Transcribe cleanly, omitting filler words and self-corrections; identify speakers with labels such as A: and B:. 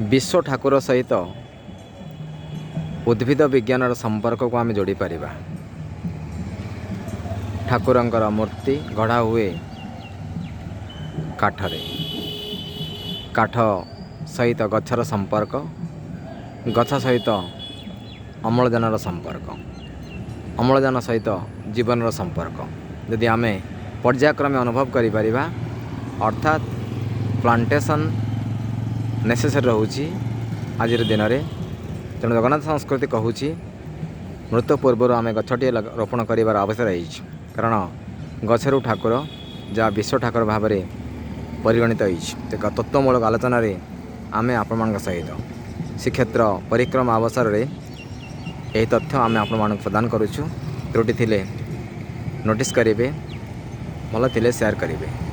A: विश्व ठाकुर सहित उद्भिद विज्ञान संपर्क को आम जोड़ी पारिबा। ठाकुरंकर मूर्ति गढ़ा हुए काठरे, काठ सहित गछर संपर्क, गछ सहित अम्लजान संपर्क, अम्लजान सहित जीवन संपर्क यदि आम पर्यायक्रमे अनुभव करिपारिबा, अर्थात प्लांटेशन नेसेसरी रोची आज दिन में। तेणु जगन्नाथ संस्कृति कहूँ मृत्यु पूर्व आम गछटे रोपण कर आवश्यक रही, कारण गछरू ठाकुर जहाँ विश्व ठाकुर भाव में परिगणित एक तत्वमूलक आलोचन आम आपण सहित श्रीक्षेत्र परिक्रमा अवसर में यही तथ्य आम आपण प्रदान करुचु। त्रुटि थिले नोटिस करेंगे, भल थिले शेयर करेंगे।